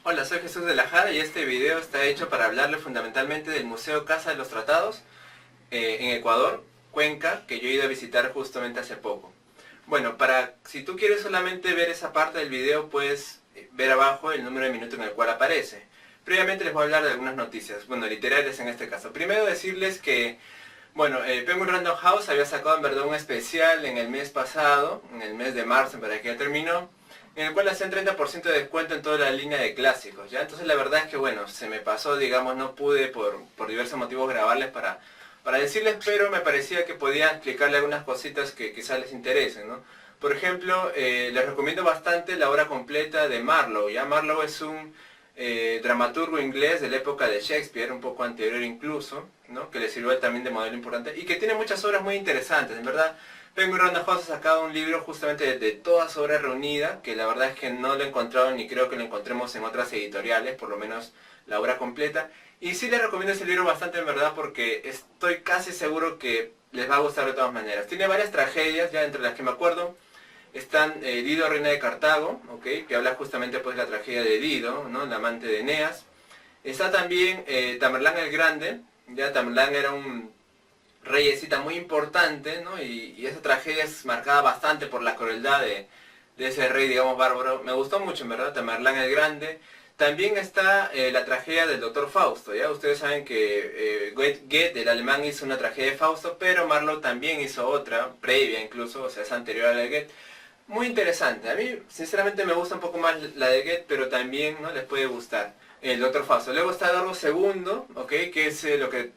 Hola, soy Jesús de la Jara y este video está hecho para hablarle fundamentalmente del Museo Casa de los Tratados en Ecuador, Cuenca, que yo he ido a visitar justamente hace poco. Bueno, si tú quieres solamente ver esa parte del video, puedes ver abajo el número de minuto en el cual aparece. Previamente les voy a hablar de algunas noticias, bueno, literarias en este caso. Primero decirles que, bueno, Penguin Random House había sacado en verdad un especial en el mes pasado, en el mes de marzo, para que ya terminó, en el cual hacían 30% de descuento en toda la línea de clásicos, ¿ya? Entonces la verdad es que, bueno, se me pasó, digamos, no pude por diversos motivos grabarles para decirles, pero me parecía que podía explicarle algunas cositas que quizás les interesen, ¿no? Por ejemplo, les recomiendo bastante la obra completa de Marlowe, ¿ya? Marlowe es un dramaturgo inglés de la época de Shakespeare, un poco anterior incluso, ¿no? Que le sirvió también de modelo importante y que tiene muchas obras muy interesantes, en verdad. Penguin Random House ha sacado un libro justamente de todas sus obras reunidas, que la verdad es que no lo he encontrado ni creo que lo encontremos en otras editoriales, por lo menos la obra completa. Y sí les recomiendo ese libro bastante en verdad porque estoy casi seguro que les va a gustar de todas maneras. Tiene varias tragedias, ya entre las que me acuerdo. Están Dido, reina de Cartago, ¿okay? Que habla justamente pues de la tragedia de Dido, ¿no? La amante de Eneas. Está también Tamerlán el Grande, ya Tamerlán era un reyesita muy importante, ¿no? Y esa tragedia es marcada bastante por la crueldad de ese rey, digamos, bárbaro. Me gustó mucho, en verdad, Tamerlán el Grande. También está la tragedia del Doctor Fausto, ¿ya? Ustedes saben que Goethe, el alemán, hizo una tragedia de Fausto, pero Marlowe también hizo otra, previa incluso, o sea, es anterior a la de Goethe. Muy interesante. A mí, sinceramente, me gusta un poco más la de Goethe, pero también, ¿no?, les puede gustar. El Doctor Fausto. Luego está Eduardo II, ¿ok? Que es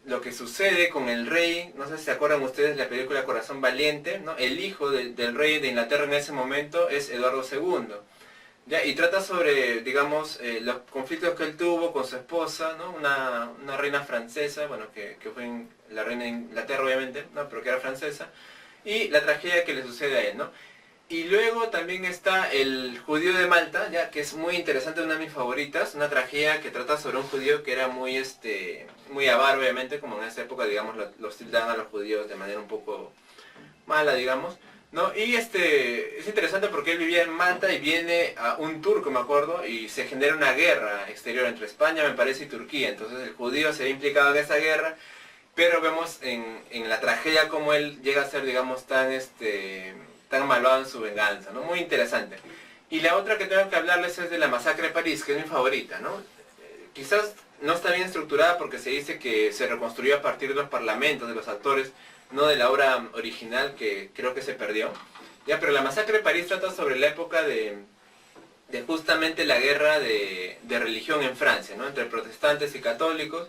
lo que sucede con el rey. No sé si se acuerdan ustedes de la película Corazón Valiente, ¿no? El hijo del rey de Inglaterra en ese momento es Eduardo II. ¿Ya? Y trata sobre, digamos, los conflictos que él tuvo con su esposa, ¿no? Una reina francesa, bueno, que fue la reina de Inglaterra obviamente, ¿no? Pero que era francesa. Y la tragedia que le sucede a él, ¿no? Y luego también está El judío de Malta, ya que es muy interesante, una de mis favoritas, una tragedia que trata sobre un judío que era muy avaro, obviamente, como en esa época, digamos, los tildaban a los judíos de manera un poco mala, digamos, ¿no? Y es interesante porque él vivía en Malta y viene a un turco, me acuerdo, y se genera una guerra exterior entre España, me parece, y Turquía. Entonces el judío se ve implicado en esa guerra, pero vemos en la tragedia como él llega a ser, digamos, tan malvado en su venganza, ¿no? Muy interesante. Y la otra que tengo que hablarles es de la masacre de París, que es mi favorita, ¿no? Quizás no está bien estructurada porque se dice que se reconstruyó a partir de los parlamentos, de los actores, no de la obra original que creo que se perdió. Ya, pero la masacre de París trata sobre la época de justamente la guerra de religión en Francia, ¿no? Entre protestantes y católicos,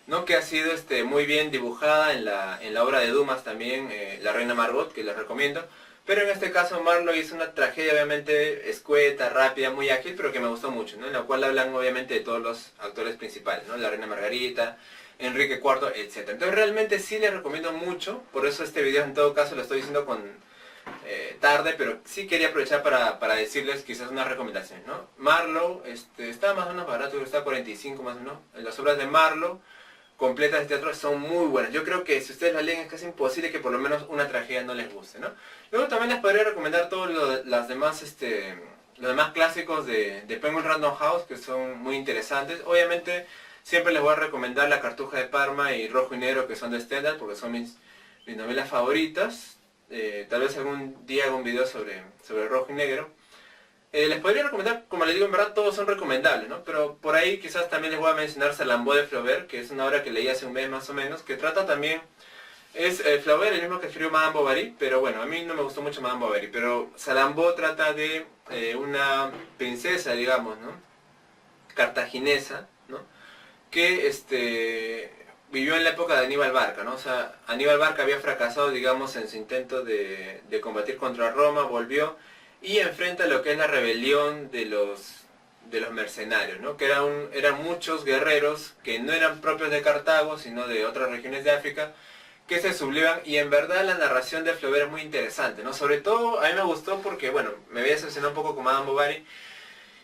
¿no? Que ha sido muy bien dibujada en la obra de Dumas también, La Reina Margot, que les recomiendo. Pero en este caso Marlowe hizo una tragedia obviamente escueta, rápida, muy ágil, pero que me gustó mucho, ¿no? En la cual hablan obviamente de todos los actores principales, ¿no? La Reina Margarita, Enrique IV, etc. Entonces realmente sí les recomiendo mucho, por eso este video en todo caso lo estoy diciendo con tarde, pero sí quería aprovechar para decirles quizás unas recomendaciones, ¿no? Marlowe está más o menos barato, está a 45 más o menos. Las obras de Marlowe completas de teatro son muy buenas. Yo creo que si ustedes la leen es casi imposible que por lo menos una tragedia no les guste, ¿no? Luego también les podría recomendar todos los demás clásicos de Penguin Random House, que son muy interesantes. Obviamente siempre les voy a recomendar La Cartuja de Parma y Rojo y Negro, que son de Stendhal, porque son mis novelas favoritas. Tal vez algún día haga un video sobre Rojo y Negro. Les podría recomendar, como les digo, en verdad todos son recomendables, ¿no? Pero por ahí quizás también les voy a mencionar Salammbô de Flaubert, que es una obra que leí hace un mes más o menos, que trata también, es Flaubert el mismo que escribió Madame Bovary, pero bueno, a mí no me gustó mucho Madame Bovary, pero Salammbô trata de una princesa, digamos, ¿no? Cartaginesa, ¿no? Que vivió en la época de Aníbal Barca, ¿no? O sea, Aníbal Barca había fracasado, digamos, en su intento de combatir contra Roma, volvió y enfrenta lo que es la rebelión de los mercenarios, ¿no? Que eran muchos guerreros que no eran propios de Cartago, sino de otras regiones de África, que se sublevan, y en verdad la narración de Flaubert es muy interesante, ¿no? Sobre todo a mí me gustó porque, bueno, me había decepcionado un poco con Madame Bovary,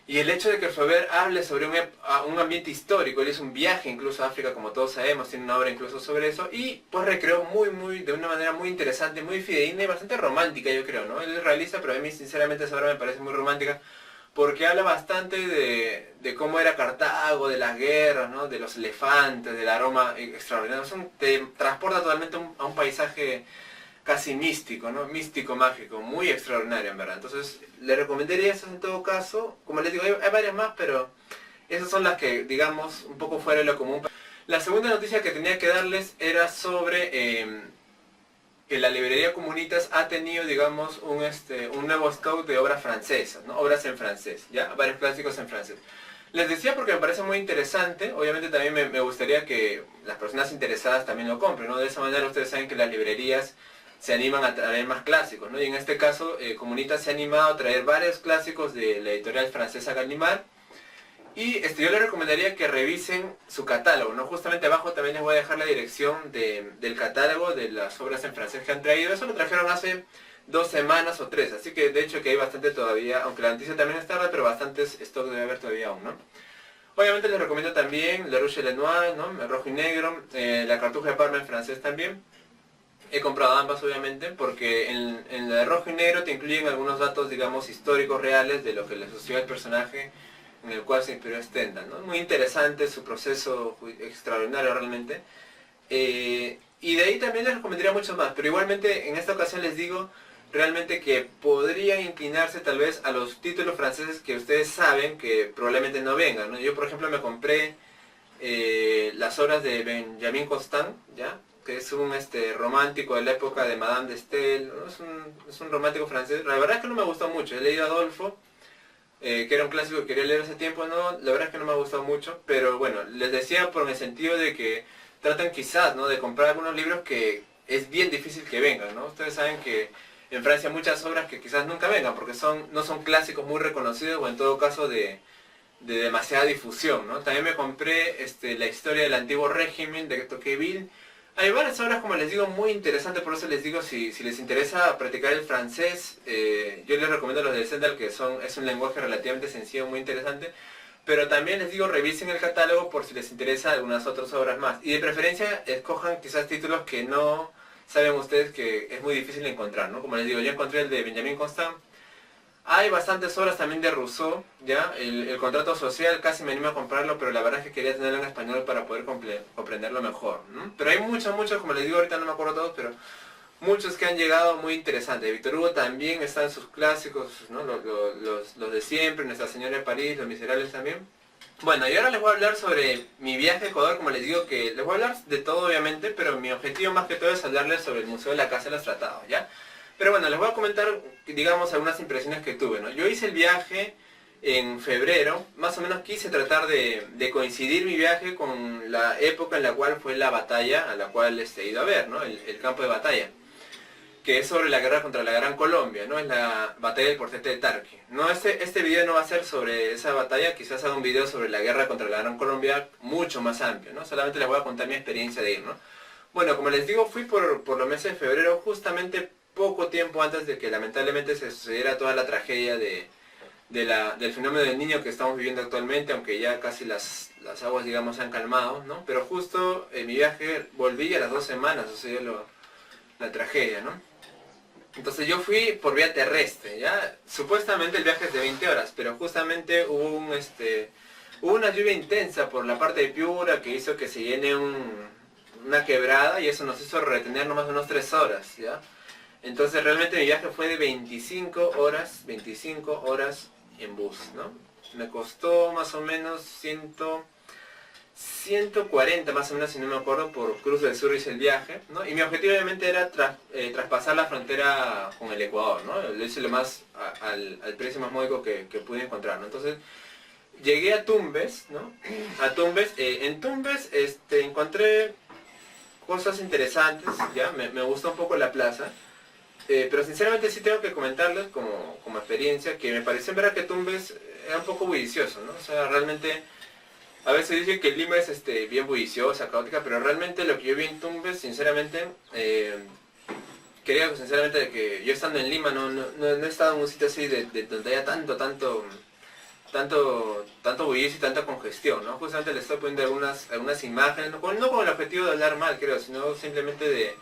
y el hecho de que Flaubert hable sobre un ambiente histórico, él hizo un viaje incluso a África, como todos sabemos, tiene una obra incluso sobre eso, y pues recreó de una manera muy interesante, muy fidedigna y bastante romántica, yo creo, ¿no? Él es realista, pero a mí sinceramente esa obra me parece muy romántica, porque habla bastante de cómo era Cartago, de las guerras, ¿no? De los elefantes, del aroma extraordinario. Te transporta totalmente a un paisaje casi místico, ¿no? Místico, mágico, muy extraordinario en verdad. Entonces, le recomendaría eso en todo caso. Como les digo, hay varias más, pero esas son las que, digamos, un poco fuera de lo común. La segunda noticia que tenía que darles era sobre que la librería Comunitas ha tenido, digamos, un nuevo stock de obras francesas, ¿no? Obras en francés, ¿ya? Varios clásicos en francés. Les decía porque me parece muy interesante, obviamente también me gustaría que las personas interesadas también lo compren, ¿no? De esa manera ustedes saben que las librerías se animan a traer más clásicos, ¿no? Y en este caso, Comunitas se ha animado a traer varios clásicos de la editorial francesa Gallimard. Y yo les recomendaría que revisen su catálogo, ¿no? Justamente abajo también les voy a dejar la dirección del catálogo de las obras en francés que han traído. Eso lo trajeron hace 2 semanas o 3, así que de hecho que hay bastante todavía, aunque la noticia también es tarde, pero bastantes stock debe haber todavía aún, ¿no? Obviamente les recomiendo también Le Rouge et le Noir, ¿no? El rojo y negro, la Cartuja de Parma en francés también. He comprado ambas obviamente porque en la de rojo y negro te incluyen algunos datos, digamos, históricos reales de lo que le sucedió al personaje en el cual se inspiró Stendhal, ¿no? Muy interesante su proceso, extraordinario realmente. Y de ahí también les recomendaría mucho más, pero igualmente en esta ocasión les digo realmente que podrían inclinarse tal vez a los títulos franceses que ustedes saben que probablemente no vengan, ¿no? Yo por ejemplo me compré las obras de Benjamin Constant, ¿ya? Que es un romántico de la época de Madame de Staël, ¿no? Es un romántico francés. La verdad es que no me gustó mucho. He leído Adolfo, que era un clásico que quería leer hace tiempo, no, la verdad es que no me ha gustado mucho, pero bueno, les decía por el sentido de que tratan quizás, ¿no? De comprar algunos libros que es bien difícil que vengan, ¿no? Ustedes saben que en Francia hay muchas obras que quizás nunca vengan, porque no son clásicos muy reconocidos o en todo caso de demasiada difusión, ¿no? También me compré la historia del antiguo régimen de Tocqueville. Hay varias obras, como les digo, muy interesantes, por eso les digo, si les interesa practicar el francés, yo les recomiendo los de Stendhal, que es un lenguaje relativamente sencillo, muy interesante, pero también les digo, revisen el catálogo por si les interesa algunas otras obras más, y de preferencia escojan quizás títulos que no saben ustedes que es muy difícil encontrar, ¿no? Como les digo, yo encontré el de Benjamin Constant. Hay bastantes obras también de Rousseau, ¿ya? El contrato social casi me animo a comprarlo, pero la verdad es que quería tenerlo en español para poder comprenderlo mejor, ¿no? Pero hay muchos, como les digo, ahorita no me acuerdo todos, pero muchos que han llegado muy interesantes. Víctor Hugo también está en sus clásicos, ¿no? Los de siempre, Nuestra Señora de París, Los Miserables también. Bueno, y ahora les voy a hablar sobre mi viaje a Ecuador, como les digo, que les voy a hablar de todo obviamente, pero mi objetivo más que todo es hablarles sobre el Museo de la Casa de los Tratados, ¿ya? Pero bueno, les voy a comentar, digamos, algunas impresiones que tuve, ¿no? Yo hice el viaje en febrero, más o menos quise tratar de coincidir mi viaje con la época en la cual fue la batalla a la cual he ido a ver, ¿no? El campo de batalla, que es sobre la guerra contra la Gran Colombia, ¿no? Es la batalla del Portete de Tarqui. No, este video no va a ser sobre esa batalla, quizás haga un video sobre la guerra contra la Gran Colombia mucho más amplio, ¿no? Solamente les voy a contar mi experiencia de ir, ¿no? Bueno, como les digo, fui por los meses de febrero, justamente poco tiempo antes de que lamentablemente se sucediera toda la tragedia del fenómeno del Niño que estamos viviendo actualmente, aunque ya casi las aguas, digamos, se han calmado, ¿no? Pero justo en mi viaje volví a las 2 semanas, sucedió la tragedia, ¿no? Entonces yo fui por vía terrestre, ¿ya? Supuestamente el viaje es de 20 horas, pero justamente hubo una lluvia intensa por la parte de Piura que hizo que se llene una quebrada y eso nos hizo retener nomás unos 3 horas, ¿ya? Entonces realmente mi viaje fue de 25 horas en bus, ¿no? Me costó más o menos 140 más o menos, si no me acuerdo, por Cruz del Sur hice el viaje, ¿no? Y mi objetivo obviamente era traspasar la frontera con el Ecuador, ¿no? Lo hice lo más al precio más módico que pude encontrar, ¿no? Entonces llegué a Tumbes, ¿no? A Tumbes, en Tumbes encontré cosas interesantes, ¿ya? Me gustó un poco la plaza. Pero sinceramente sí tengo que comentarles como experiencia que me pareció en verdad que Tumbes era un poco bullicioso, ¿no? O sea, realmente a veces dicen que Lima es bien bulliciosa, caótica, pero realmente lo que yo vi en Tumbes, sinceramente, creo sinceramente que yo estando en Lima no he estado en un sitio así de donde haya tanto bullicio y tanta congestión, ¿no? Justamente les estoy poniendo algunas imágenes, no con el objetivo de hablar mal, creo, sino simplemente de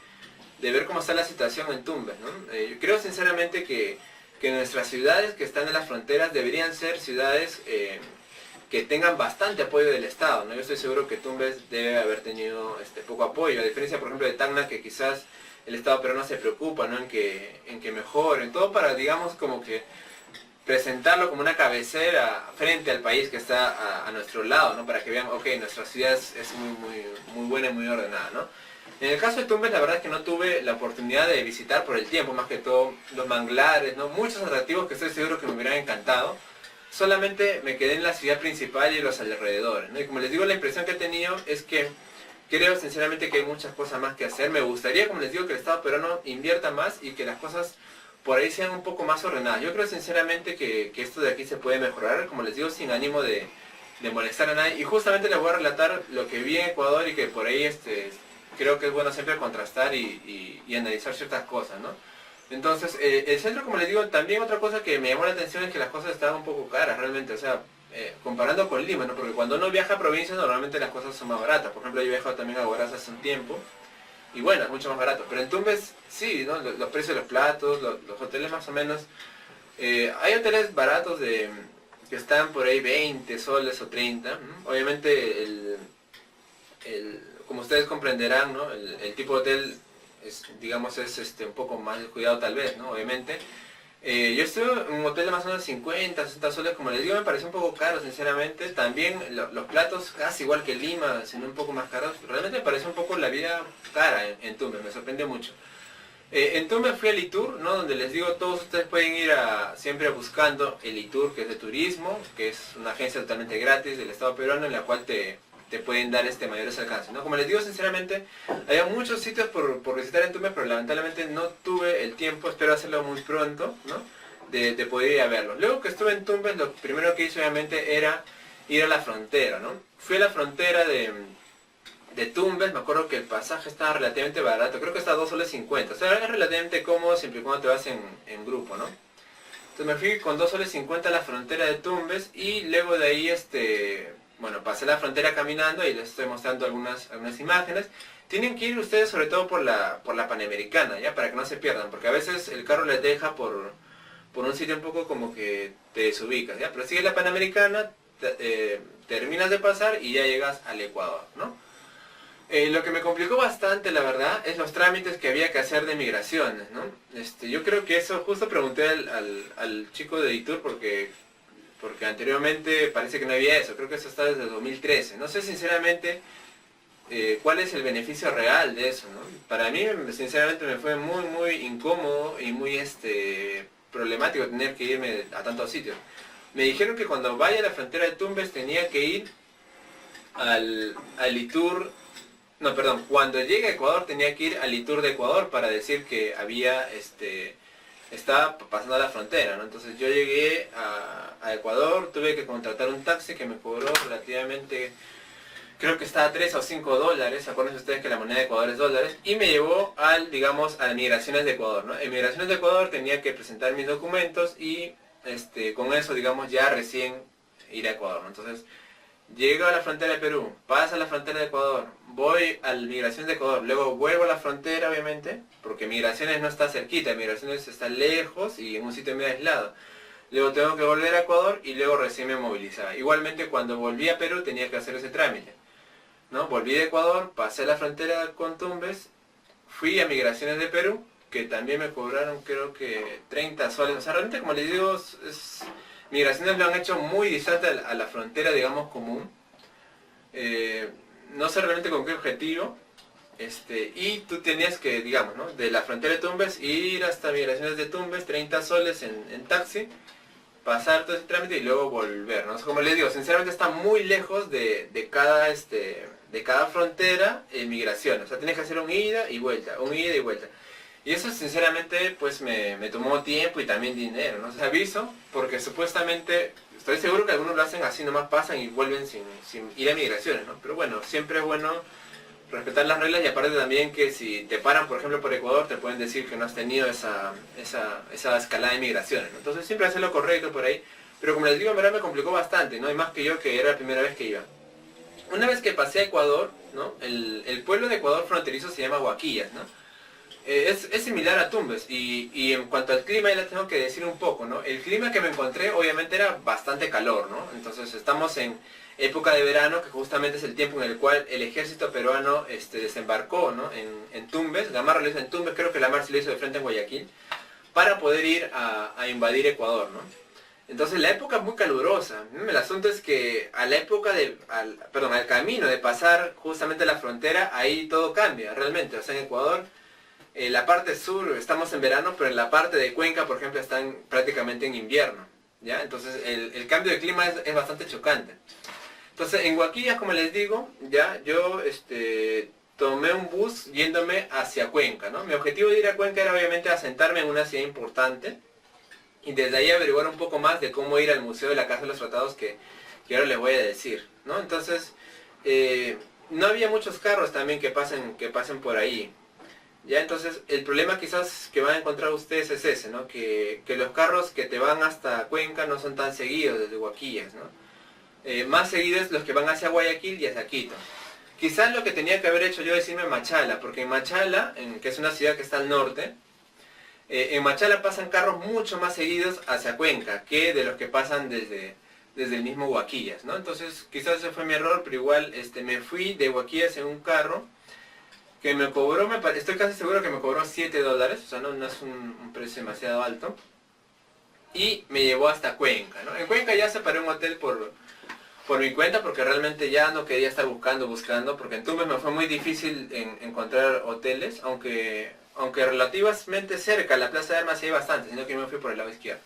ver cómo está la situación en Tumbes, ¿no? Yo creo sinceramente que que nuestras ciudades que están en las fronteras deberían ser ciudades que tengan bastante apoyo del Estado, ¿no? Yo estoy seguro que Tumbes debe haber tenido poco apoyo, a diferencia por ejemplo de Tacna, que quizás el Estado peruano se preocupa, ¿no? en que mejoren, todo para, digamos, como que presentarlo como una cabecera frente al país que está a nuestro lado, ¿no? Para que vean, ok, nuestra ciudad es muy buena y muy ordenada, ¿no? En el caso de Tumbes, la verdad es que no tuve la oportunidad de visitar por el tiempo, más que todo los manglares, ¿no? Muchos atractivos que estoy seguro que me hubieran encantado. Solamente me quedé en la ciudad principal y los alrededores, ¿no? Y como les digo, la impresión que he tenido es que creo sinceramente que hay muchas cosas más que hacer. Me gustaría, como les digo, que el Estado peruano invierta más y que las cosas por ahí sean un poco más ordenadas. Yo creo sinceramente que esto de aquí se puede mejorar, como les digo, sin ánimo de molestar a nadie. Y justamente les voy a relatar lo que vi en Ecuador y que por ahí creo que es bueno siempre contrastar y analizar ciertas cosas, ¿no? Entonces, el centro, como les digo, también otra cosa que me llamó la atención es que las cosas estaban un poco caras realmente, o sea, comparando con Lima, ¿no? Porque cuando uno viaja a provincias normalmente las cosas son más baratas. Por ejemplo, yo he viajado también a Huaraz hace un tiempo y bueno, es mucho más barato. Pero en Tumbes sí, ¿no? Los precios de los platos, los hoteles más o menos. Hay hoteles baratos que están por ahí 20 soles o 30. Obviamente, como ustedes comprenderán, ¿no? El tipo de hotel digamos, es un poco más descuidado tal vez, ¿no? Obviamente. Yo estuve en un hotel de más o menos 50, 60 soles, como les digo, me pareció un poco caro, sinceramente. También los platos, casi igual que Lima, sino un poco más caros. Realmente me pareció un poco la vida cara en Tumbes, me sorprendió mucho. En Tumbes fui al Itur, ¿no? Donde les digo, todos ustedes pueden ir siempre buscando el Itur, que es de turismo, que es una agencia totalmente gratis del Estado peruano, en la cual te pueden dar mayores alcances, ¿no? Como les digo, sinceramente, había muchos sitios por visitar en Tumbes, pero lamentablemente no tuve el tiempo, espero hacerlo muy pronto, ¿no? De poder ir a verlos. Luego que estuve en Tumbes, lo primero que hice obviamente era ir a la frontera, ¿no? Fui a la frontera de Tumbes, me acuerdo que el pasaje estaba relativamente barato, creo que está a 2,50 soles, o sea, es relativamente cómodo siempre y cuando te vas en grupo, ¿no? Entonces me fui con 2,50 soles a la frontera de Tumbes y luego de ahí, bueno, pasé la frontera caminando y les estoy mostrando algunas imágenes. Tienen que ir ustedes sobre todo por la Panamericana, ¿ya? Para que no se pierdan, porque a veces el carro les deja por un sitio un poco como que te desubicas, ¿ya? Pero sigue la Panamericana, terminas de pasar y ya llegas al Ecuador, ¿no? Lo que me complicó bastante, la verdad, es los trámites que había que hacer de migraciones, ¿no? Yo creo que eso, justo pregunté al chico de Itur porque anteriormente parece que no había eso, creo que eso está desde 2013. No sé sinceramente cuál es el beneficio real de eso, ¿no? Para mí, sinceramente, me fue muy incómodo y muy problemático tener que irme a tantos sitios. Me dijeron que cuando vaya a la frontera de Tumbes tenía que ir al Itur, no, perdón, cuando llegue a Ecuador tenía que ir al Itur de Ecuador para decir que había estaba pasando la frontera, ¿no? Entonces yo llegué a Ecuador, tuve que contratar un taxi que me cobró relativamente, creo que estaba a 3 o 5 dólares, acuérdense ustedes que la moneda de Ecuador es dólares, y me llevó digamos, a Migraciones de Ecuador, ¿no? En Migraciones de Ecuador tenía que presentar mis documentos y con eso, digamos, ya recién ir a Ecuador, ¿no? Entonces, llego a la frontera de Perú, paso a la frontera de Ecuador, voy a Migraciones de Ecuador, luego vuelvo a la frontera, obviamente, porque Migraciones no está cerquita, Migraciones está lejos y en un sitio medio aislado. Luego tengo que volver a Ecuador y luego recién me movilizaba. Igualmente cuando volví a Perú tenía que hacer ese trámite, ¿no? Volví de Ecuador, pasé la frontera con Tumbes, fui a Migraciones de Perú, que también me cobraron creo que 30 soles. O sea, realmente, como les digo, Migraciones lo han hecho muy distante a la frontera, digamos, común. No sé realmente con qué objetivo. Y tú tenías que, digamos, ¿no? De la frontera de Tumbes, ir hasta Migraciones de Tumbes, 30 soles en taxi, pasar todo ese trámite y luego volver, ¿no? O sea, como les digo, sinceramente está muy lejos de cada frontera migración. O sea, tienes que hacer un ida y vuelta, un ida y vuelta. Y eso sinceramente pues me tomó tiempo y también dinero, ¿no? O sea, aviso porque supuestamente, estoy seguro que algunos lo hacen así, nomás pasan y vuelven sin ir a migraciones, ¿no? Pero bueno, siempre es bueno respetar las reglas y aparte también que si te paran, por ejemplo, por Ecuador, te pueden decir que no has tenido esa escalada de migraciones, ¿no? Entonces siempre hacer lo correcto por ahí. Pero como les digo, en verdad me complicó bastante, ¿no? Y más que yo, que era la primera vez que iba. Una vez que pasé a Ecuador, ¿no? El pueblo de Ecuador fronterizo se llama Huaquillas, ¿no? Es similar a Tumbes y en cuanto al clima ya les tengo que decir un poco, ¿no? El clima que me encontré obviamente era bastante calor, ¿no? Entonces estamos en época de verano, que justamente es el tiempo en el cual el ejército peruano desembarcó, ¿no? En Tumbes, Gamarra lo hizo en Tumbes, creo que la se lo hizo de frente en Guayaquil, para poder ir a invadir Ecuador, ¿no? Entonces la época es muy calurosa. El asunto es que a la época al camino de pasar justamente la frontera, ahí todo cambia realmente. O sea, en Ecuador, la parte sur estamos en verano, pero en la parte de Cuenca, por ejemplo, están prácticamente en invierno. ¿Ya? Entonces el cambio de clima es bastante chocante. Entonces en Huaquillas, como les digo, ya yo tomé un bus yéndome hacia Cuenca, ¿no? Mi objetivo de ir a Cuenca era obviamente asentarme en una ciudad importante y desde ahí averiguar un poco más de cómo ir al Museo de la Casa de los Tratados que ahora les voy a decir, ¿no? Entonces, no había muchos carros también que pasen por ahí. Ya, entonces, el problema quizás que van a encontrar ustedes es ese, ¿no? Que los carros que te van hasta Cuenca no son tan seguidos desde Huaquillas, ¿no? Más seguidos los que van hacia Guayaquil y hacia Quito. Quizás lo que tenía que haber hecho yo es irme a Machala, porque en Machala, que es una ciudad que está al norte, en Machala pasan carros mucho más seguidos hacia Cuenca que de los que pasan desde el mismo Huaquillas, ¿no? Entonces quizás ese fue mi error, pero igual me fui de Huaquillas en un carro que me cobró, estoy casi seguro que me cobró $7, o sea, no es un precio demasiado alto, y me llevó hasta Cuenca, ¿no? En Cuenca ya separé un hotel por mi cuenta porque realmente ya no quería estar buscando, porque en Tumbes me fue muy difícil encontrar hoteles, aunque relativamente cerca, la Plaza de Armas sí hay bastante, sino que yo me fui por el lado izquierdo.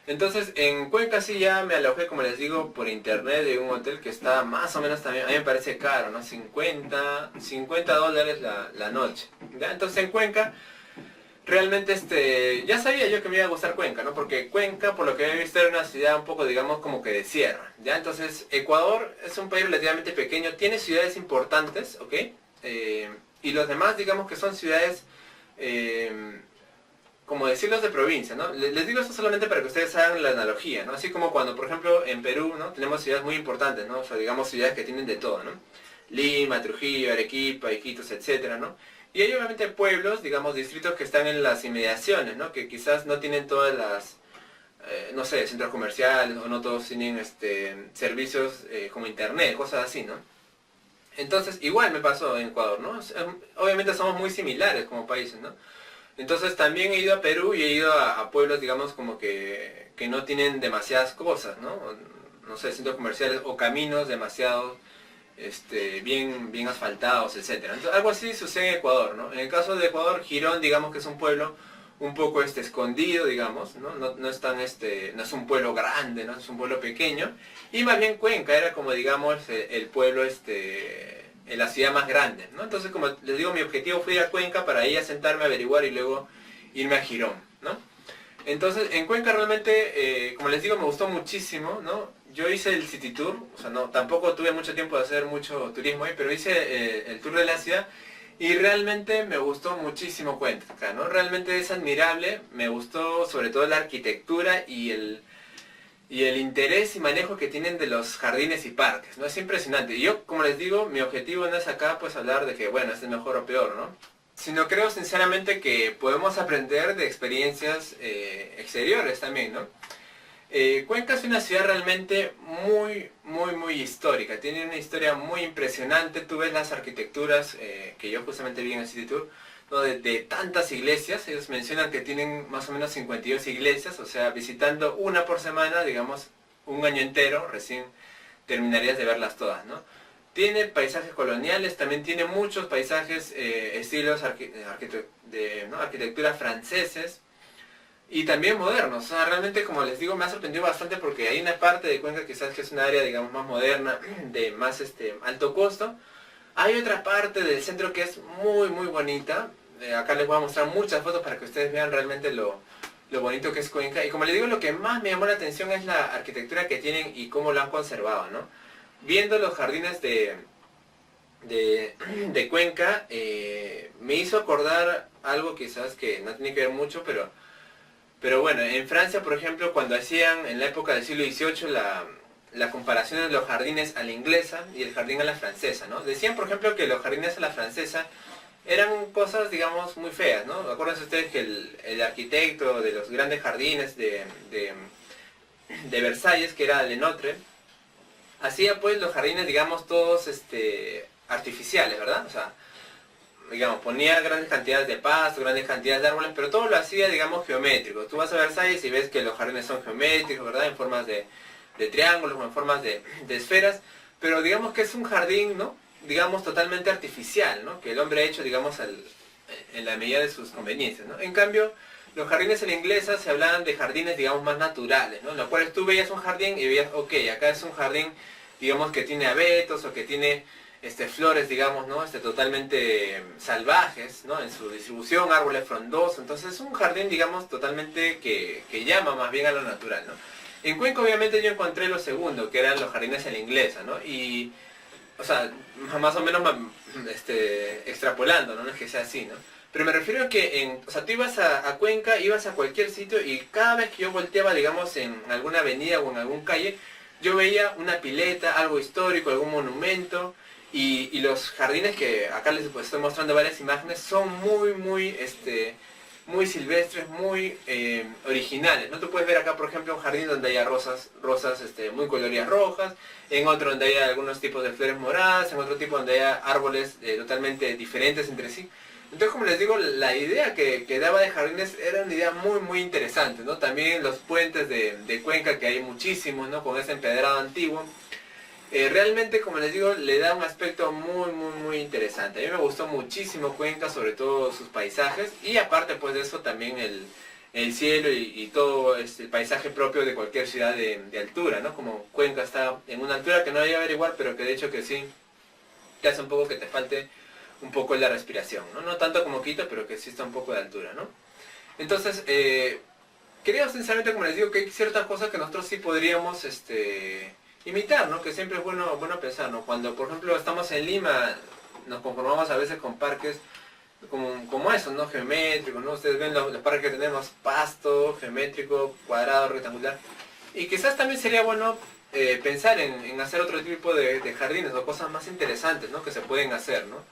Entonces en Cuenca sí ya me alojé, como les digo, por internet de un hotel que está más o menos también, a mí me parece caro, ¿no? $50 la noche. ¿Ya? Entonces en Cuenca, realmente ya sabía yo que me iba a gustar Cuenca, ¿no? Porque Cuenca, por lo que he visto, era una ciudad un poco, digamos, como que de sierra, ¿ya? Entonces Ecuador es un país relativamente pequeño, tiene ciudades importantes, ¿ok? Y los demás, digamos que son ciudades como decirlos de provincia, ¿no? Les digo esto solamente para que ustedes hagan la analogía, ¿no? Así como cuando, por ejemplo, en Perú, ¿no? Tenemos ciudades muy importantes, ¿no? O sea, digamos ciudades que tienen de todo, ¿no? Lima, Trujillo, Arequipa, Iquitos, etcétera, ¿no? Y hay obviamente pueblos, digamos, distritos que están en las inmediaciones, ¿no? Que quizás no tienen todas las, no sé, centros comerciales, o no todos tienen servicios como internet, cosas así, ¿no? Entonces, igual me pasó en Ecuador, ¿no? Obviamente somos muy similares como países, ¿no? Entonces también he ido a Perú y he ido a pueblos, digamos, como que no tienen demasiadas cosas, ¿no? No sé, centros comerciales o caminos demasiado bien asfaltados, etcétera. Entonces, algo así sucede en Ecuador, ¿no? En el caso de Ecuador, Girón, digamos que es un pueblo un poco escondido, digamos, ¿no? No es tan, no es un pueblo grande, ¿no? Es un pueblo pequeño. Y más bien Cuenca era como, digamos, el pueblo, en la ciudad más grande, ¿no? Entonces, como les digo, mi objetivo fue ir a Cuenca para ir a sentarme a averiguar y luego irme a Girón, ¿no? Entonces, en Cuenca realmente, como les digo, me gustó muchísimo, ¿no? Yo hice el City Tour, o sea, no, tampoco tuve mucho tiempo de hacer mucho turismo ahí, pero hice el tour de la ciudad y realmente me gustó muchísimo Cuenca, ¿no? Realmente es admirable, me gustó sobre todo la arquitectura y el interés y manejo que tienen de los jardines y parques, ¿no? Es impresionante. Y yo, como les digo, mi objetivo no es acá pues hablar de que, bueno, este es mejor o peor, ¿no? Sino creo sinceramente que podemos aprender de experiencias exteriores también, ¿no? Cuenca es una ciudad realmente muy histórica. Tiene una historia muy impresionante. Tú ves las arquitecturas que yo justamente vi en el City Tour, ¿no? de tantas iglesias. Ellos mencionan que tienen más o menos 52 iglesias, o sea, visitando una por semana, digamos, un año entero, recién terminarías de verlas todas, ¿no? Tiene paisajes coloniales, también tiene muchos paisajes, estilos ¿no? arquitectura franceses y también modernos. O sea, realmente, como les digo, me ha sorprendido bastante porque hay una parte de Cuenca quizás que es un área, digamos, más moderna, de más alto costo. Hay otra parte del centro que es muy bonita. Acá les voy a mostrar muchas fotos para que ustedes vean realmente lo bonito que es Cuenca. Y como les digo, lo que más me llamó la atención es la arquitectura que tienen y cómo lo han conservado, ¿no? Viendo los jardines de Cuenca, me hizo acordar algo quizás que no tiene que ver mucho, pero bueno, en Francia, por ejemplo, cuando hacían en la época del siglo XVIII la comparación de los jardines a la inglesa y el jardín a la francesa, ¿no? Decían, por ejemplo, que los jardines a la francesa eran cosas, digamos, muy feas, ¿no? Acuérdense ustedes que el arquitecto de los grandes jardines de Versalles, que era Lenotre, hacía pues los jardines, digamos, todos artificiales, ¿verdad? O sea, digamos, ponía grandes cantidades de pasto, grandes cantidades de árboles, pero todo lo hacía, digamos, geométrico. Tú vas a Versalles y ves que los jardines son geométricos, ¿verdad? En formas de triángulos o en formas de esferas, pero digamos que es un jardín, ¿no? Digamos, totalmente artificial, ¿no? Que el hombre ha hecho, digamos, en la medida de sus conveniencias, ¿no? En cambio, los jardines en la inglesa se hablaban de jardines, digamos, más naturales, ¿no? En los cuales tú veías un jardín y veías, ok, acá es un jardín, digamos, que tiene abetos o que tiene flores, digamos, ¿no? Totalmente salvajes, ¿no? En su distribución, árboles frondosos. Entonces es un jardín, digamos, totalmente que llama más bien a lo natural, ¿no? En Cuenca obviamente yo encontré lo segundo, que eran los jardines en la inglesa, ¿no? Y, o sea, más o menos extrapolando, ¿no? No es que sea así, ¿no? Pero me refiero a que, o sea, tú ibas a Cuenca, ibas a cualquier sitio y cada vez que yo volteaba, digamos, en alguna avenida o en alguna calle, yo veía una pileta, algo histórico, algún monumento, y los jardines que acá les pues, estoy mostrando varias imágenes son muy silvestres, muy originales, ¿no? Tú puedes ver acá, por ejemplo, un jardín donde haya rosas muy coloridas rojas, en otro donde haya algunos tipos de flores moradas, en otro tipo donde haya árboles totalmente diferentes entre sí. Entonces, como les digo, la idea que daba de jardines era una idea muy interesante, ¿no? También los puentes de Cuenca, que hay muchísimos, ¿no? Con ese empedrado antiguo. Realmente, como les digo, le da un aspecto muy interesante. A mí me gustó muchísimo Cuenca, sobre todo sus paisajes, y aparte pues de eso también el cielo y todo el paisaje propio de cualquier ciudad de altura, ¿no? Como Cuenca está en una altura que no voy a averiguar, pero que de hecho que sí, te hace un poco que te falte un poco la respiración, ¿no? No tanto como Quito, pero que sí está un poco de altura, ¿no? Entonces, creo sinceramente, como les digo, que hay ciertas cosas que nosotros sí podríamos imitar, ¿no? Que siempre es bueno pensar, ¿no? Cuando, por ejemplo, estamos en Lima, nos conformamos a veces con parques como esos, ¿no? Geométricos, ¿no? Ustedes ven los parques que tenemos, pasto, geométrico, cuadrado, rectangular. Y quizás también sería bueno pensar en hacer otro tipo de jardines o cosas más interesantes, ¿no? Que se pueden hacer, ¿no?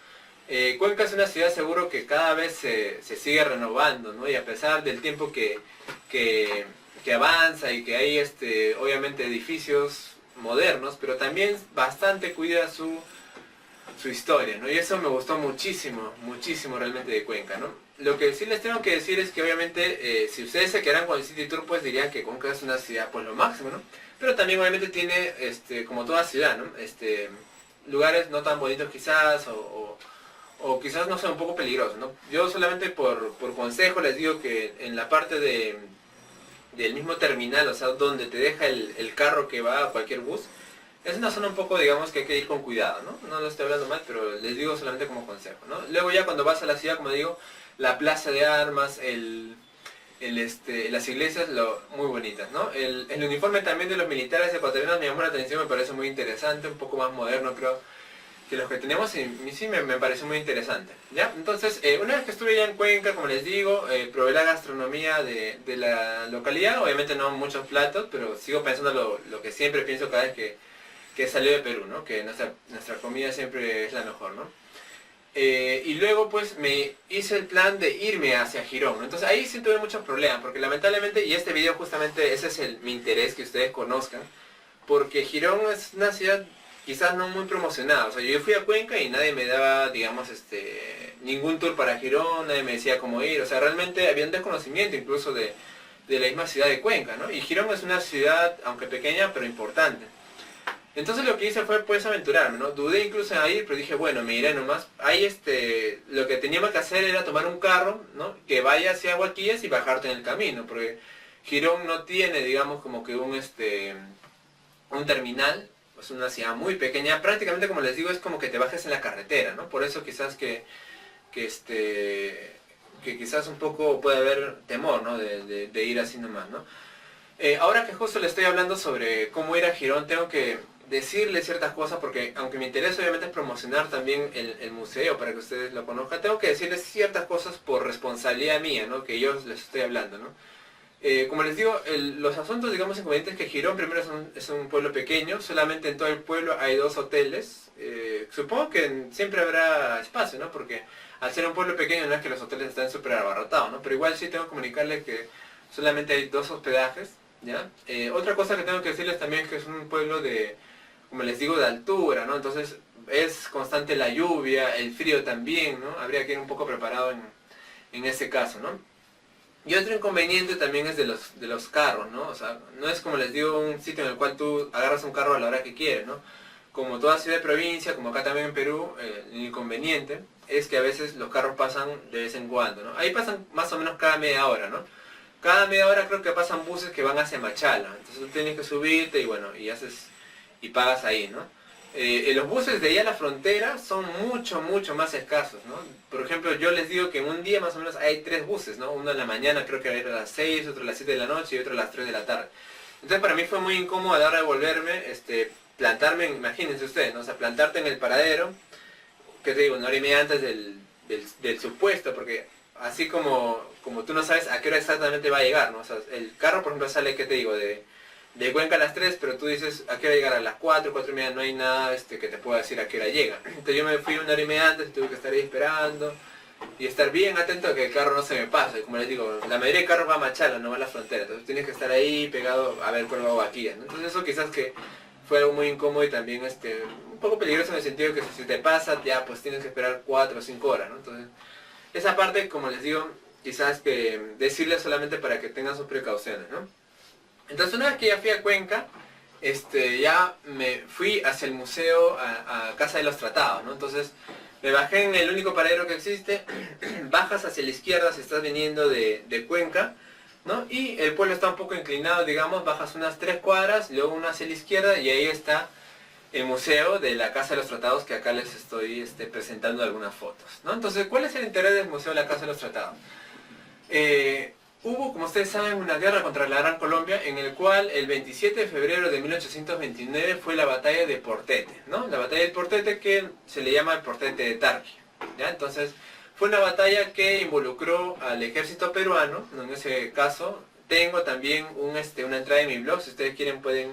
Cuenca es una ciudad seguro que cada vez se sigue renovando, ¿no? Y a pesar del tiempo que avanza y que hay obviamente edificios modernos, pero también bastante cuida su historia, ¿no? Y eso me gustó muchísimo realmente de Cuenca, ¿no? Lo que sí les tengo que decir es que obviamente si ustedes se quedan con el City Tour, pues dirían que Cuenca es una ciudad pues lo máximo, ¿no? Pero también obviamente tiene, como toda ciudad, ¿no? Lugares no tan bonitos quizás, o quizás no sea un poco peligrosos, ¿no? Yo solamente por consejo les digo que en la parte del mismo terminal, o sea, donde te deja el carro que va a cualquier bus, es una zona un poco, digamos, que hay que ir con cuidado, ¿no? No lo estoy hablando mal, pero les digo solamente como consejo, ¿no? Luego ya cuando vas a la ciudad, como digo, la plaza de armas, las iglesias, muy bonitas, ¿no? El uniforme también de los militares ecuatorianos me llamó la atención, me parece muy interesante, un poco más moderno, creo, que los que tenemos, y sí me pareció muy interesante, ¿ya? Entonces, una vez que estuve ya en Cuenca, como les digo, probé la gastronomía de la localidad, obviamente no muchos platos, pero sigo pensando lo que siempre pienso cada vez que salió de Perú, ¿no? Que nuestra comida siempre es la mejor, ¿no? Y luego pues me hice el plan de irme hacia Girón, ¿no? Entonces ahí sí tuve muchos problemas, porque lamentablemente, y este video justamente ese es mi interés, que ustedes conozcan, porque Girón es una ciudad quizás no muy promocionada. O sea, yo fui a Cuenca y nadie me daba, digamos, ningún tour para Girón, nadie me decía cómo ir. O sea, realmente había un desconocimiento incluso de la misma ciudad de Cuenca, ¿no? Y Girón es una ciudad, aunque pequeña, pero importante. Entonces lo que hice fue pues aventurarme, ¿no? Dudé incluso en ir, pero dije, bueno, me iré nomás. Ahí lo que teníamos que hacer era tomar un carro, ¿no? Que vaya hacia Huaquillas y bajarte en el camino, porque Girón no tiene, digamos, como que un terminal. Es una ciudad muy pequeña, prácticamente como les digo es como que te bajes en la carretera, ¿no? Por eso quizás que quizás un poco puede haber temor, ¿no? De ir así nomás, ¿no? Ahora que justo le estoy hablando sobre cómo ir a Girón, tengo que decirle ciertas cosas porque aunque mi interés obviamente es promocionar también el museo para que ustedes lo conozcan, tengo que decirles ciertas cosas por responsabilidad mía, ¿no? Que yo les estoy hablando, ¿no? Como les digo, los asuntos, digamos, inconvenientes es que Girón primero es un pueblo pequeño, solamente en todo el pueblo hay 2 hoteles, supongo que siempre habrá espacio, ¿no? Porque al ser un pueblo pequeño no es que los hoteles estén súper abarrotados, ¿no? Pero igual sí tengo que comunicarles que solamente hay 2 hospedajes, ¿ya? Otra cosa que tengo que decirles también es que es un pueblo de, como les digo, de altura, ¿no? Entonces es constante la lluvia, el frío también, ¿no? Habría que ir un poco preparado en ese caso, ¿no? Y otro inconveniente también es de los carros, ¿no? O sea, no es como les digo un sitio en el cual tú agarras un carro a la hora que quieres, ¿no? Como toda ciudad de provincia, como acá también en Perú, el inconveniente es que a veces los carros pasan de vez en cuando, ¿no? Ahí pasan más o menos cada media hora, ¿no? Cada media hora creo que pasan buses que van hacia Machala, entonces tú tienes que subirte y bueno, y pagas ahí, ¿no? Los buses de allá a la frontera son mucho más escasos, ¿no? Por ejemplo, yo les digo que en un día más o menos hay 3 buses, ¿no? Uno en la mañana creo que era a las 6, otro a las 7 de la noche y otro a las 3 de la tarde. Entonces para mí fue muy incómodo a la hora de volverme, plantarme, imagínense ustedes, ¿no? O sea, plantarte en el paradero, que te digo, 1 hora y media antes del supuesto, porque así como tú no sabes a qué hora exactamente va a llegar, ¿no? O sea, el carro, por ejemplo, sale, ¿qué te digo? De Cuenca a las 3, pero tú dices a qué hora llegar a las 4, 4 y media, no hay nada que te pueda decir a qué hora llega. Entonces yo me fui 1 hora y media antes, tuve que estar ahí esperando y estar bien atento a que el carro no se me pase. Como les digo, la mayoría de carros va a Machala, no va a la frontera, entonces tienes que estar ahí pegado a ver cuál va a Guaquilla, ¿no? Entonces eso quizás que fue algo muy incómodo y también un poco peligroso en el sentido que si te pasa, ya pues tienes que esperar 4 o 5 horas, ¿no? Entonces, esa parte, como les digo, quizás que decirles solamente para que tengan sus precauciones, ¿no? Entonces una vez que ya fui a Cuenca, ya me fui hacia el museo, a Casa de los Tratados, ¿no? Entonces me bajé en el único paradero que existe, bajas hacia la izquierda si estás viniendo de Cuenca, ¿no? Y el pueblo está un poco inclinado, digamos, bajas unas 3 cuadras, luego una hacia la izquierda y ahí está el museo de la Casa de los Tratados, que acá les estoy presentando algunas fotos, ¿no? Entonces, ¿cuál es el interés del Museo de la Casa de los Tratados? Hubo, como ustedes saben, una guerra contra la Gran Colombia, en el cual el 27 de febrero de 1829 fue la batalla de Portete, ¿no? La batalla de Portete, que se le llama el Portete de Tarqui, ¿ya? Entonces, fue una batalla que involucró al ejército peruano, ¿no? En ese caso, tengo también una entrada en mi blog, si ustedes quieren pueden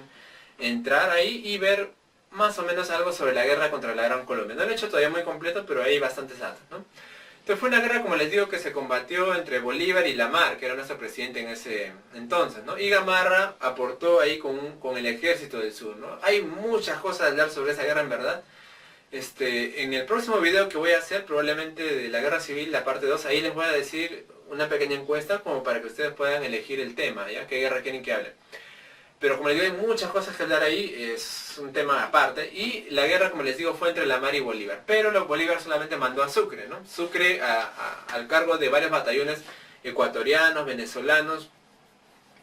entrar ahí y ver más o menos algo sobre la guerra contra la Gran Colombia. No lo he hecho todavía muy completo, pero hay bastantes datos, ¿no? Entonces fue una guerra, como les digo, que se combatió entre Bolívar y Lamar, que era nuestro presidente en ese entonces, ¿no? Y Gamarra aportó ahí con el ejército del sur, ¿no? Hay muchas cosas a hablar sobre esa guerra, en verdad. En el próximo video que voy a hacer, probablemente de la guerra civil, la parte 2, ahí les voy a decir una pequeña encuesta como para que ustedes puedan elegir el tema, ¿ya? ¿Qué guerra quieren que hable? Pero como les digo, hay muchas cosas que hablar ahí, es un tema aparte. Y la guerra, como les digo, fue entre Lamar y Bolívar. Pero Bolívar solamente mandó a Sucre, ¿no? Sucre al cargo de varios batallones ecuatorianos, venezolanos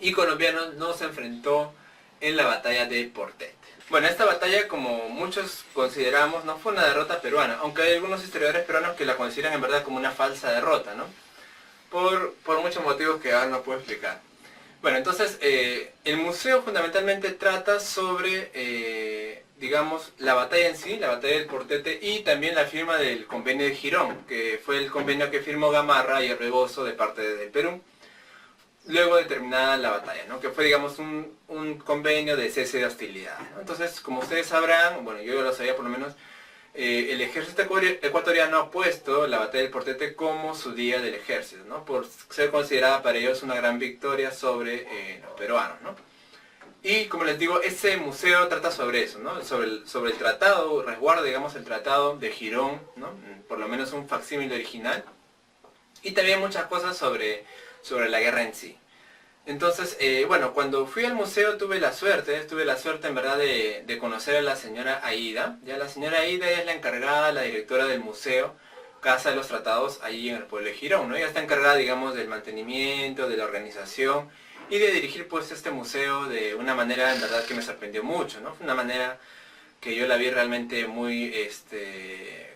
y colombianos, no se enfrentó en la batalla de Portete. Bueno, esta batalla, como muchos consideramos, no fue una derrota peruana, aunque hay algunos historiadores peruanos que la consideran en verdad como una falsa derrota, ¿no? Por muchos motivos que ahora no puedo explicar. Bueno, entonces el museo fundamentalmente trata sobre, digamos, la batalla en sí, la batalla del Portete y también la firma del convenio de Girón, que fue el convenio que firmó Gamarra y el Rebozo de parte del Perú, luego de terminada la batalla, ¿no? Que fue, digamos, un convenio de cese de hostilidades, ¿no? Entonces, como ustedes sabrán, bueno, yo lo sabía por lo menos, el ejército ecuatoriano ha puesto la batalla del Portete como su día del ejército, ¿no? Por ser considerada para ellos una gran victoria sobre los peruanos, ¿no? Y como les digo, ese museo trata sobre eso, ¿no? Sobre el tratado, resguarda, digamos, el tratado de Girón, ¿no? Por lo menos un facsímil original. Y también muchas cosas sobre la guerra en sí. Entonces, bueno, cuando fui al museo tuve la suerte en verdad de conocer a la señora Aida. Ya la señora Aida es la encargada, la directora del museo Casa de los Tratados allí en el pueblo de Girón, ¿no? Ella está encargada, digamos, del mantenimiento, de la organización y de dirigir pues este museo de una manera en verdad que me sorprendió mucho, ¿no? Fue una manera que yo la vi realmente muy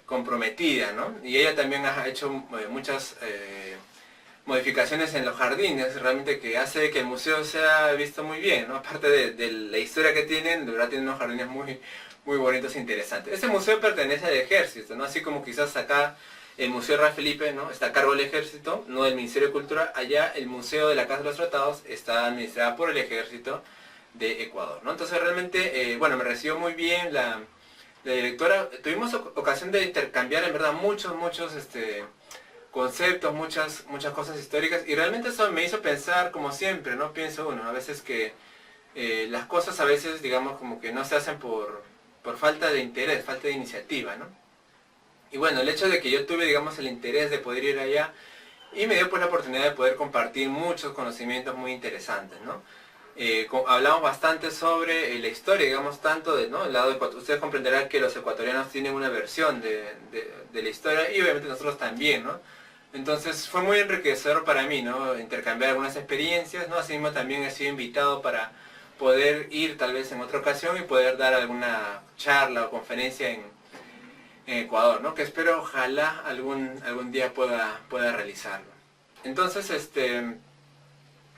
comprometida, ¿no? Y ella también ha hecho muchas modificaciones en los jardines, realmente que hace que el museo sea visto muy bien, ¿no? Aparte de la historia que tienen, de verdad tienen unos jardines muy bonitos e interesantes. Este museo pertenece al ejército, ¿no? Así como quizás acá el Museo Real Felipe, ¿no? Está a cargo del ejército, no del Ministerio de Cultura. Allá el Museo de la Casa de los Tratados está administrado por el ejército de Ecuador, ¿no? Entonces realmente, bueno, me recibió muy bien la la directora, tuvimos ocasión de intercambiar en verdad muchos conceptos, muchas cosas históricas, y realmente eso me hizo pensar, como siempre, ¿no? Pienso uno, a veces que las cosas a veces, digamos, como que no se hacen por falta de interés, falta de iniciativa, ¿no? Y bueno, el hecho de que yo tuve, digamos, el interés de poder ir allá, y me dio pues la oportunidad de poder compartir muchos conocimientos muy interesantes, ¿no? Hablamos bastante sobre la historia, digamos, tanto de, ¿no? El lado de, ustedes comprenderán que los ecuatorianos tienen una versión de la historia, y obviamente nosotros también, ¿no? Entonces fue muy enriquecedor para mí, ¿no? Intercambiar algunas experiencias, ¿no? Asimismo también he sido invitado para poder ir tal vez en otra ocasión y poder dar alguna charla o conferencia en Ecuador, ¿no? Que espero, ojalá, algún día pueda realizarlo. Entonces,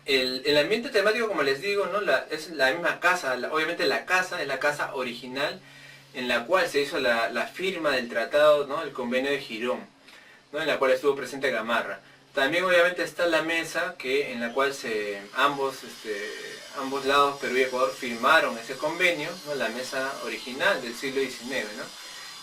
el ambiente temático, como les digo, ¿no? Es la misma casa, obviamente la casa es la casa original en la cual se hizo la firma del tratado, ¿no? El convenio de Girón, ¿no? En la cual estuvo presente Gamarra. También obviamente está la mesa en la cual ambos lados, Perú y Ecuador, firmaron ese convenio, ¿no? La mesa original del siglo XIX, ¿no?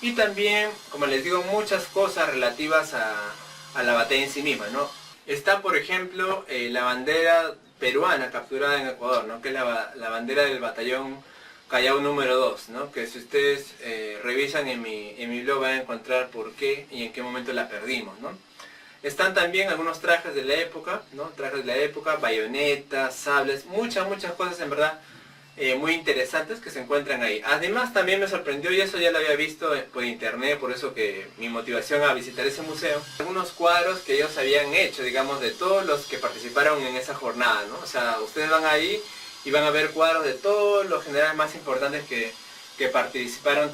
Y también, como les digo, muchas cosas relativas a la batalla en sí misma, ¿no? Está, por ejemplo, la bandera peruana capturada en Ecuador, ¿no? Que es la bandera del batallón Callao número 2, ¿no? Que si ustedes revisan en mi blog van a encontrar por qué y en qué momento la perdimos, ¿no? Están también algunos trajes de la época, ¿no? Trajes de la época, bayonetas, sables, muchas cosas en verdad muy interesantes que se encuentran ahí. Además también me sorprendió, y eso ya lo había visto por internet, por eso que mi motivación a visitar ese museo, algunos cuadros que ellos habían hecho, digamos, de todos los que participaron en esa jornada, ¿no? O sea, ustedes van ahí y van a ver cuadros de todos los generales más importantes que participaron,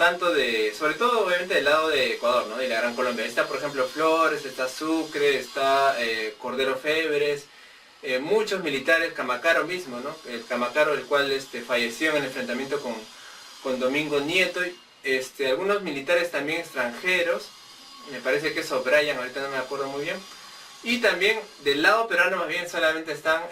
sobre todo obviamente del lado de Ecuador, ¿no? De la Gran Colombia. Está, por ejemplo, Flores, está Sucre, está Cordero Febres, muchos militares, Camacaro mismo, ¿no? El Camacaro, el cual falleció en el enfrentamiento con Domingo Nieto, algunos militares también extranjeros, me parece que es O'Brien, ahorita no me acuerdo muy bien, y también del lado peruano más bien solamente están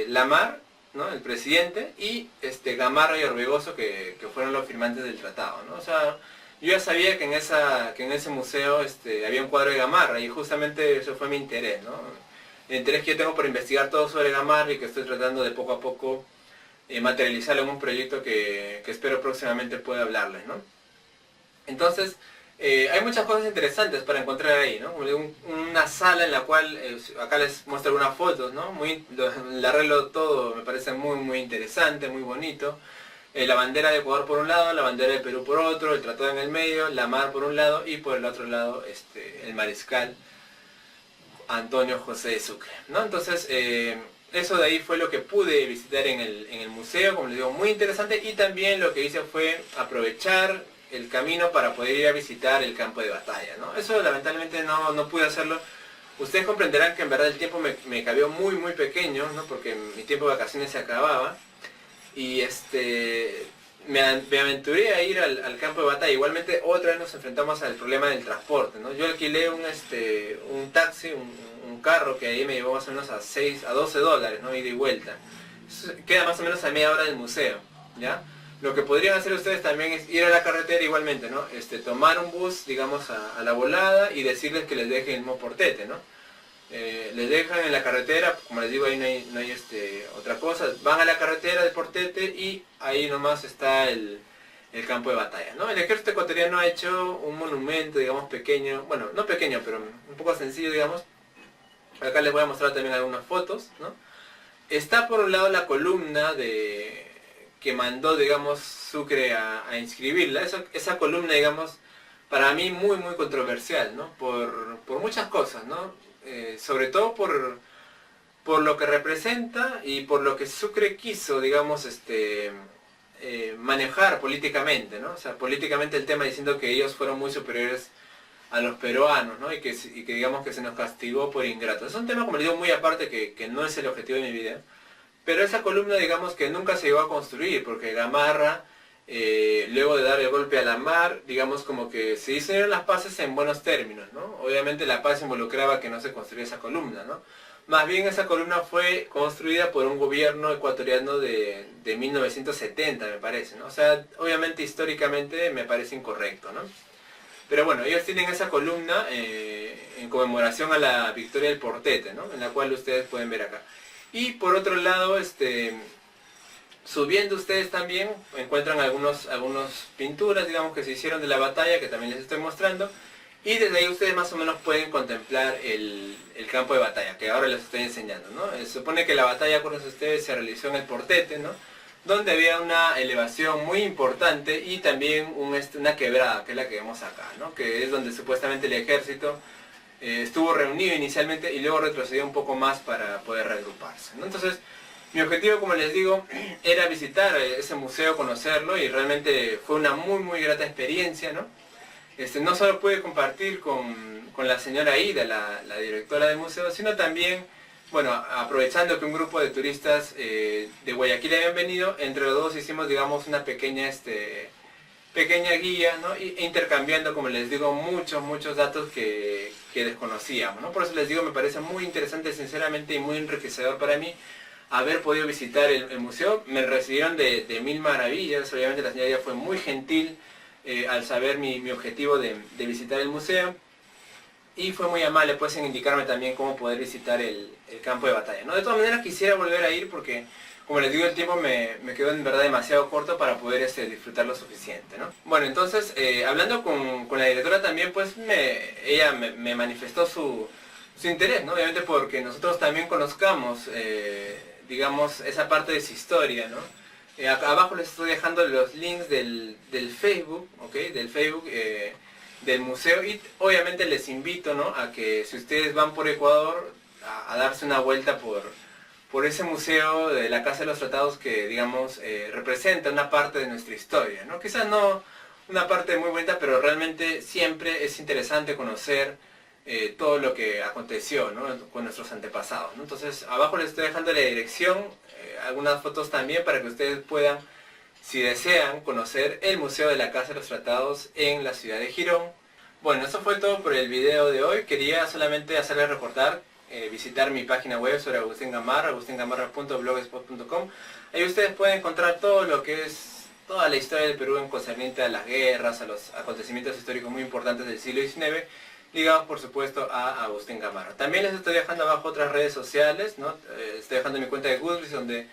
Lamar, ¿no? El presidente, y Gamarra y Orbegoso, que fueron los firmantes del tratado, ¿no? O sea, yo ya sabía que en ese museo había un cuadro de Gamarra, y justamente eso fue mi interés, ¿no? El interés que yo tengo por investigar todo sobre Gamarra, y que estoy tratando de poco a poco materializarlo en un proyecto que espero próximamente pueda hablarles, ¿no? Entonces, hay muchas cosas interesantes para encontrar ahí, ¿no? Una sala en la cual, acá les muestro algunas fotos, ¿no? El arreglo todo me parece muy interesante, muy bonito. La bandera de Ecuador por un lado, la bandera de Perú por otro, el tratado en el medio, la mar por un lado, y por el otro lado el mariscal Antonio José de Sucre, ¿no? Entonces, eso de ahí fue lo que pude visitar en el museo, como les digo, muy interesante, y también lo que hice fue aprovechar el camino para poder ir a visitar el campo de batalla, ¿no? Eso lamentablemente no pude hacerlo. Ustedes comprenderán que en verdad el tiempo me cabió muy pequeño, ¿no? Porque mi tiempo de vacaciones se acababa, y me aventuré a ir al campo de batalla. Igualmente otra vez nos enfrentamos al problema del transporte, ¿no? Yo alquilé un taxi, un carro que ahí me llevó más o menos a $12, ¿no? Ida y vuelta. Eso queda más o menos a media hora del museo, ¿ya? Lo que podrían hacer ustedes también es ir a la carretera igualmente, ¿no? Tomar un bus, digamos, a la volada, y decirles que les dejen el mismo portete, ¿no? Les dejan en la carretera, como les digo, ahí no hay otra cosa. Van a la carretera del portete y ahí nomás está el campo de batalla, ¿no? El ejército ecuatoriano ha hecho un monumento, digamos, pequeño, bueno, no pequeño, pero un poco sencillo, digamos. Acá les voy a mostrar también algunas fotos, ¿no? Está por un lado la columna que mandó, digamos, Sucre a inscribirla. Esa columna, digamos, para mí muy controversial, ¿no? Por muchas cosas, ¿no? Sobre todo por lo que representa y por lo que Sucre quiso, digamos, manejar políticamente, ¿no? O sea, políticamente el tema diciendo que ellos fueron muy superiores a los peruanos, ¿no? Y que digamos que se nos castigó por ingratos. Es un tema, como les digo, muy aparte, que no es el objetivo de mi video. Pero esa columna, digamos, que nunca se llegó a construir, porque Gamarra, luego de dar el golpe a la mar, digamos, como que se hicieron las paces en buenos términos, ¿no? Obviamente la paz involucraba que no se construyera esa columna, ¿no? Más bien esa columna fue construida por un gobierno ecuatoriano de 1970, me parece, ¿no? O sea, obviamente históricamente me parece incorrecto, ¿no? Pero bueno, ellos tienen esa columna en conmemoración a la victoria del Portete, ¿no? En la cual ustedes pueden ver acá. Y por otro lado, subiendo ustedes también encuentran algunos pinturas, digamos, que se hicieron de la batalla, que también les estoy mostrando. Y desde ahí ustedes más o menos pueden contemplar el campo de batalla, que ahora les estoy enseñando, ¿no? Se supone que la batalla, acuérdense ustedes, se realizó en el Portete, ¿no? Donde había una elevación muy importante y también una quebrada, que es la que vemos acá, ¿no? Que es donde supuestamente el ejército estuvo reunido inicialmente y luego retrocedió un poco más para poder reagruparse, ¿no? Entonces, mi objetivo, como les digo, era visitar ese museo, conocerlo, y realmente fue una muy grata experiencia, ¿no? No solo pude compartir con la señora Ida, la directora del museo, sino también, bueno, aprovechando que un grupo de turistas de Guayaquil habían venido, entre los dos hicimos, digamos, una pequeña guía, ¿no? E intercambiando, como les digo, muchos datos que desconocíamos, ¿no? Por eso les digo, me parece muy interesante, sinceramente, y muy enriquecedor para mí haber podido visitar el museo. Me recibieron de mil maravillas, obviamente la señora Ida fue muy gentil al saber mi objetivo de visitar el museo, y fue muy amable pues en indicarme también cómo poder visitar el campo de batalla, ¿no? De todas maneras quisiera volver a ir porque, como les digo, el tiempo me quedó en verdad demasiado corto para poder disfrutar lo suficiente, ¿no? Bueno, entonces, hablando con la directora también, pues ella me manifestó su interés, ¿no? Obviamente porque nosotros también conozcamos, digamos, esa parte de su historia, ¿no? Acá abajo les estoy dejando los links del Facebook, ¿ok? Del Facebook del museo, y obviamente les invito, ¿no? A que si ustedes van por Ecuador a darse una vuelta por ese museo de la Casa de los Tratados que, digamos, representa una parte de nuestra historia, ¿no? Quizás no una parte muy bonita, pero realmente siempre es interesante conocer todo lo que aconteció, ¿no? Con nuestros antepasados, ¿no? Entonces abajo les estoy dejando la dirección, algunas fotos también para que ustedes puedan, si desean, conocer el Museo de la Casa de los Tratados en la ciudad de Girón. Bueno, eso fue todo por el video de hoy. Quería solamente hacerles recordar visitar mi página web sobre Agustín Gamarra, agustingamarra.blogspot.com. Ahí ustedes pueden encontrar todo lo que es toda la historia del Perú en concerniente a las guerras, a los acontecimientos históricos muy importantes del siglo XIX, ligados por supuesto a Agustín Gamarra. También les estoy dejando abajo otras redes sociales, ¿no? Estoy dejando mi cuenta de Goodreads, donde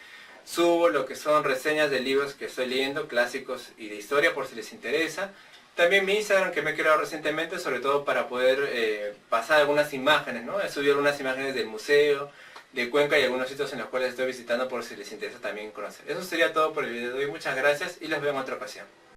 subo lo que son reseñas de libros que estoy leyendo, clásicos y de historia, por si les interesa. También mi Instagram, que me he creado recientemente, sobre todo para poder pasar algunas imágenes, ¿no? He subido algunas imágenes del museo, de Cuenca, y algunos sitios en los cuales estoy visitando, por si les interesa también conocer. Eso sería todo por el video de hoy. Muchas gracias y los veo en otra ocasión.